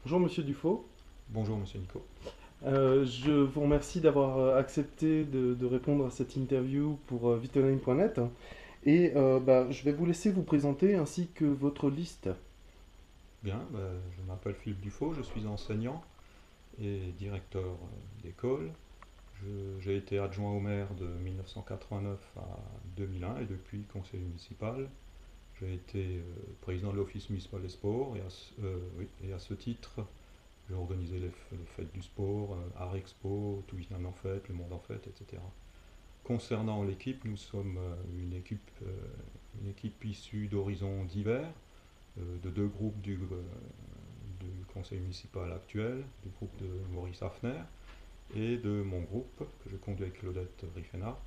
Bonjour Monsieur Dufaux. Bonjour Monsieur Nico. Je vous remercie d'avoir accepté de répondre à cette interview pour Vitoline.net je vais vous laisser vous présenter ainsi que votre liste. Bien, je m'appelle Philippe Dufaux, je suis enseignant et directeur d'école. J'ai été adjoint au maire de 1989 à 2001 et depuis conseiller municipal. J'ai été président de l'Office municipal des sports oui, et à ce titre, j'ai organisé les fêtes du sport, Art Expo, Tout Vietnam en fête, Le Monde en fête, etc. Concernant l'équipe, nous sommes une équipe issue d'horizons divers, de deux groupes du conseil municipal actuel, du groupe de Maurice Hafner et de mon groupe que je conduis avec Claudette Riffena,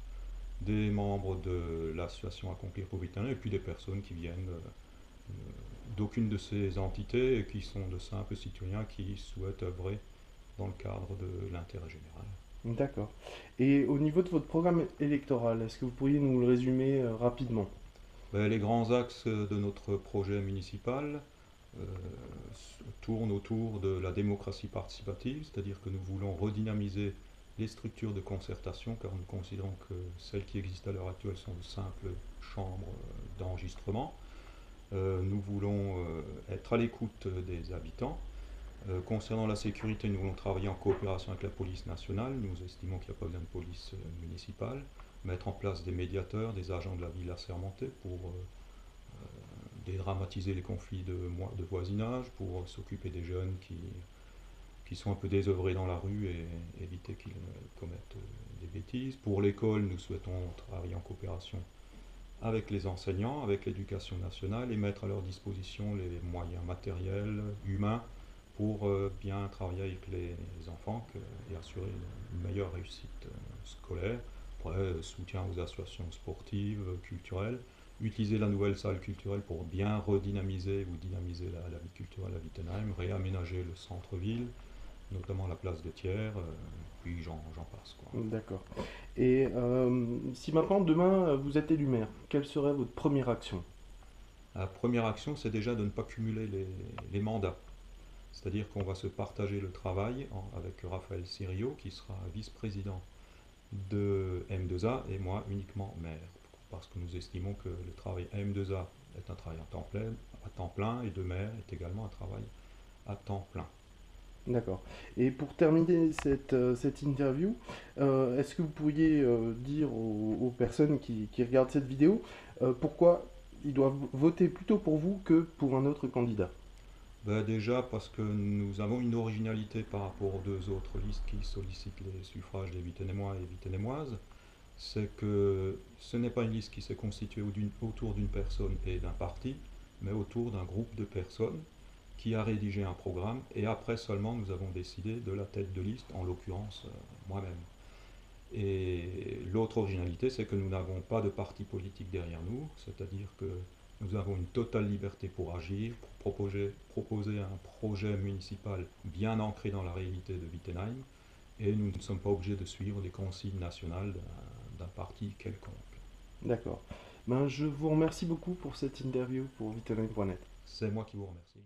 des membres de l'association Accomplir pour Vitanais et puis des personnes qui viennent d'aucune de ces entités et qui sont de simples citoyens qui souhaitent œuvrer dans le cadre de l'intérêt général. D'accord. Et au niveau de votre programme électoral, est-ce que vous pourriez nous le résumer rapidement? Les grands axes de notre projet municipal euh, tournent autour de la démocratie participative, c'est-à-dire que nous voulons redynamiser les structures de concertation, car nous considérons que celles qui existent à l'heure actuelle sont de simples chambres d'enregistrement. Nous voulons être à l'écoute des habitants. Concernant la sécurité, nous voulons travailler en coopération avec la police nationale. Nous estimons qu'il n'y a pas besoin de police municipale. Mettre en place des médiateurs, des agents de la ville assermentés pour dédramatiser les conflits de voisinage, pour s'occuper des jeunes qui sont un peu désœuvrés dans la rue et éviter qu'ils commettent des bêtises. Pour l'école, nous souhaitons travailler en coopération avec les enseignants, avec l'éducation nationale et mettre à leur disposition les moyens matériels, humains, pour bien travailler avec les enfants et assurer une meilleure réussite scolaire. Après, soutien aux associations sportives, culturelles, utiliser la nouvelle salle culturelle pour bien redynamiser ou dynamiser la vie culturelle à Wittenheim, réaménager le centre-ville, notamment la place de Thiers, puis j'en passe, quoi. D'accord. Et si maintenant, demain, vous êtes élu maire, quelle serait votre première action? La première action, c'est déjà de ne pas cumuler les mandats. C'est-à-dire qu'on va se partager le travail avec Raphaël Sirio, qui sera vice-président de M2A, et moi uniquement maire. Parce que nous estimons que le travail à M2A est un travail à temps plein et de maire est également un travail à temps plein. D'accord. Et pour terminer cette interview, est-ce que vous pourriez dire aux personnes qui regardent cette vidéo pourquoi ils doivent voter plutôt pour vous que pour un autre candidat? Déjà parce que nous avons une originalité par rapport aux deux autres listes qui sollicitent les suffrages des Vitenémois et Vitenémoises, c'est que ce n'est pas une liste qui s'est constituée autour d'une personne et d'un parti, mais autour d'un groupe de personnes qui a rédigé un programme et après seulement nous avons décidé de la tête de liste, en l'occurrence moi-même. Et l'autre originalité, c'est que nous n'avons pas de parti politique derrière nous, c'est-à-dire que nous avons une totale liberté pour agir, pour proposer un projet municipal bien ancré dans la réalité de Wittenheim, et nous ne sommes pas obligés de suivre les consignes nationales d'un parti quelconque. D'accord. Ben, je vous remercie beaucoup pour cette interview pour Vitamin.net. C'est moi qui vous remercie.